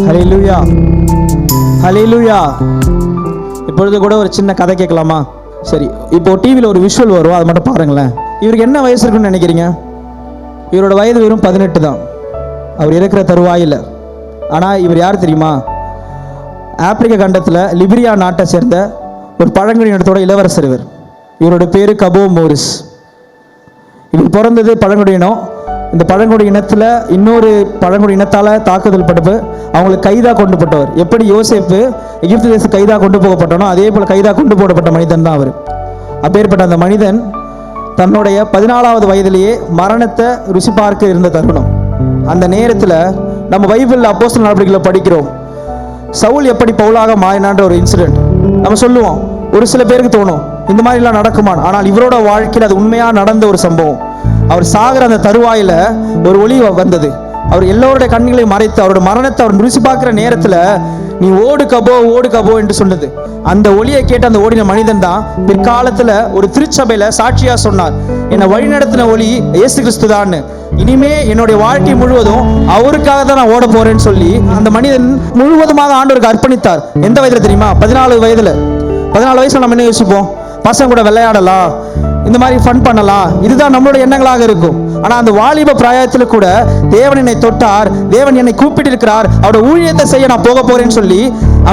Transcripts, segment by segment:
ஹல்லேலூயா, ஹல்லேலூயா. இப்பொழுது கூட ஒரு சின்ன கதை கேட்கலாமா? சரி, இப்போ டிவியில் ஒரு விஷுவல் வரும், அதை மட்டும் பாருங்களேன். இவருக்கு என்ன வயசு இருக்குன்னு நினைக்கிறீங்க? இவரோட வயது வெறும் 18 தான். அவர் இருக்கிற தருவாயில். ஆனால் இவர் யார் தெரியுமா? ஆப்பிரிக்க கண்டத்தில் லிபிரியா நாட்டை சேர்ந்த ஒரு பழங்குடி இனத்தோட இளவரசர். இவரோட பேர் கபோ மோரிஸ். இவர் பிறந்தது பழங்குடி இனம். இந்த பழங்குடி இனத்தில் இன்னொரு பழங்குடி இனத்தால் தாக்குதல் பட்டப்பு அவங்களுக்கு கைதாக கொண்டு போட்டவர். எப்படி யோசேப்பு எகிப்து தேச கைதாக கொண்டு போகப்பட்டானோ அதே போல் கைதாக கொண்டு போடப்பட்ட மனிதன் தான் அவர். அப்பேற்பட்ட அந்த மனிதன் தன்னுடைய 14வது வயதிலேயே மரணத்தை ருசி பார்க்க இருந்த தருணம். அந்த நேரத்தில் நம்ம பைபிளில் அப்போஸ்தலர் நடவடிக்கைகளை படிக்கிறோம். சவுல் எப்படி பவுலாக மாறினான்ற ஒரு இன்சிடென்ட் நம்ம சொல்லுவோம். ஒரு சில பேருக்கு தோணும் இந்த மாதிரிலாம் நடக்குமான். ஆனால் இவரோட வாழ்க்கையில் அது உண்மையாக நடந்த ஒரு சம்பவம். அவர் சாகிற அந்த தருவாயில் ஒரு ஒளி வந்தது. அவர் எல்லோருடைய கண்களையும் மறைத்து அவருடைய மரணத்தை அவர் ருசி பார்க்கிற நேரத்தில் நீ ஓடு கபோ என்று சொன்னது. அந்த ஒளியை கேட்டு அந்த ஓடின மனிதன் தான் பிற்காலத்தில் ஒரு திருச்சபையில் சாட்சியா சொன்னார், என்னை வழிநடத்தின ஒளி இயேசு கிறிஸ்து தான். இனிமே என்னுடைய வாழ்க்கை முழுவதும் அவருக்காக தான் நான் ஓட போறேன்னு சொல்லி அந்த மனிதன் முழுவதுமாக ஆண்டவருக்கு அர்ப்பணித்தார். எந்த வயதுல தெரியுமா? 14 வயதுல. 14 வயசுல நம்ம என்ன யோசிப்போம்? பசங்க கூட விளையாடலாம், இந்த மாதிரி ஃபன் பண்ணலாம், இதுதான் நம்மளுடைய எண்ணங்களாக இருக்கும். ஆனா அந்த வாலிப பிராயத்தில் கூட தேவன் என்னை தொட்டார், தேவன் என்னை கூப்பிட்டிருக்கிறார், அவருடைய ஊழியத்தை செய்ய நான் போக போறேன்னு சொல்லி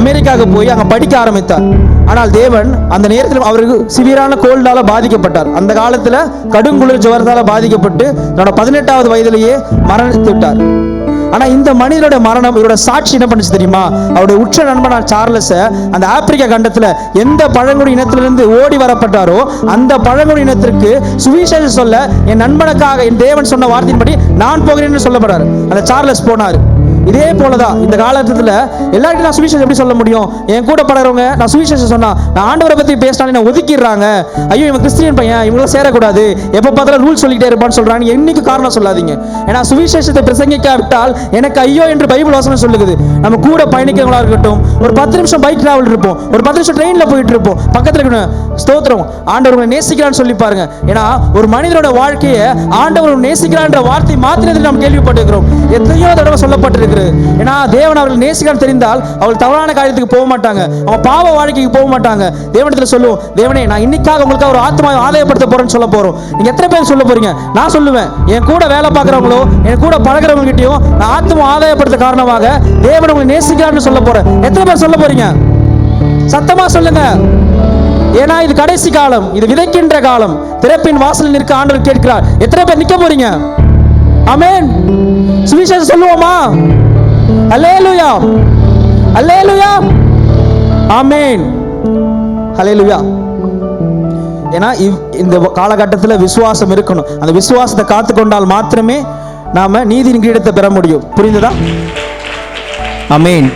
அமெரிக்காவுக்கு போய் அங்க படிக்க ஆரம்பித்தார். ஆனால் தேவன் அந்த நேரத்தில் அவருக்கு சிவியரான கோல்டால பாதிக்கப்பட்டார். அந்த காலத்துல கடுங்குளிர் ஜுவரத்தால பாதிக்கப்பட்டு தன்னோட 18வது வயதிலேயே மரணித்து விட்டார். ஆனா இந்த மனிதனோட மரணம் இவரோட சாட்சி என்ன பண்ணுச்சு தெரியுமா? அவருடைய உற்ற நண்பனான சார்லஸ் அந்த ஆப்பிரிக்க கண்டத்துல எந்த பழங்குடி இனத்திலிருந்து ஓடி வரப்பட்டாரோ அந்த பழங்குடி இனத்திற்கு சுவிசேஷம் சொல்ல என் நண்பனுக்காக என் தேவன் சொன்ன வார்த்தையின்படி நான் போகிறேன்னு சொல்லப்படுறாரு. அந்த சார்லஸ் போனார். இதே போலதான் இந்த காலத்துல எல்லாருக்கும் நான் சுவிசேஷம் எப்படி சொல்ல முடியும்? என் கூட பழகிறவங்க நான் சுவிசேஷம் சொன்னா நான் ஆண்டவரை பத்தி பேசினாலே நான் ஒதுக்கிடுறாங்க. ஐயோ இவன் கிறிஸ்டியன் பையன், இவங்களும் சேரக்கூடாது, எப்ப பார்த்தாலும் ரூல் சொல்லிட்டே இருப்பான்னு சொல்றாங்க. என்னைக்கு காரணம் சொல்லாதீங்க. ஏன்னா சுவிசேஷத்தை பிரசங்கிக்காவிட்டால் எனக்கு ஐயோ என்று பைபிள் வசனம் சொல்லுது. நம்ம கூட பயணிக்கிறவங்களா இருக்கட்டும், ஒரு 10 நிமிஷம் பைக் டிராவல் இருப்போம், ஒரு 10 நிமிஷம் ட்ரெயின்ல போயிட்டு இருப்போம், பக்கத்துல இருக்கணும் ஸ்தோத்திரம் ஆண்டவரை நேசிக்கிறான்னு சொல்லி பாருங்க. ஏன்னா ஒரு மனிதனோட வாழ்க்கையை ஆண்டவர் நேசிக்கிறான்ற வார்த்தை மாத்திரத்தில் நாம் கேள்விப்பட்டிருக்கிறோம். எத்தனையோ தடவை சொல்லப்பட்டிருக்கு. ஏன்னா தேவன் அவர்கள் நேசிக்கிறான் தெரிந்தால் அவள் தவறான காரியத்துக்கு போக மாட்டாங்க, அவங்க பாவ வாழ்க்கைக்கு போக மாட்டாங்க. தேவனிடத்தில் சொல்லுவோம், தேவனே நான் இன்னைக்காக உங்களுக்கு ஒரு ஆத்மாவை ஆதாயப்படுத்த போறேன்னு சொல்ல போறோம். நீங்க எத்தனை பேர் சொல்ல போறீங்க? நான் சொல்லுவேன், என் கூட வேலை பார்க்குறவங்களோ என் கூட பழகிறவங்க கிட்டையும் நான் ஆத்மா ஆதாயப்படுத்த காரணமாக தேவன் உங்களை நேசிக்கிறான்னு சொல்ல போறேன். எத்தனை பேர் சொல்ல போறீங்க? சத்தமா சொல்லுங்க. ஏன்னா இது கடைசி காலம், இது விதைக்கின்ற காலம். திறப்பின் வாசலில் நிற்க ஆண்டவர் கேட்கிறார். எத்தனை பேர் நிக்க போறீங்க? ஆமென். சுவிசேஷம் சொல்லுவோமா? அல்லேலூயா, அல்லேலூயா, ஆமென், அல்லேலூயா. ஏன்னா இந்த காலகட்டத்தில் விசுவாசம் இருக்கணும். அந்த விசுவாசத்தை காத்துக்கொண்டால் மாத்திரமே நாம நீதியின் கிரீடத்தை பெற முடியும். புரிந்ததா? ஆமென்.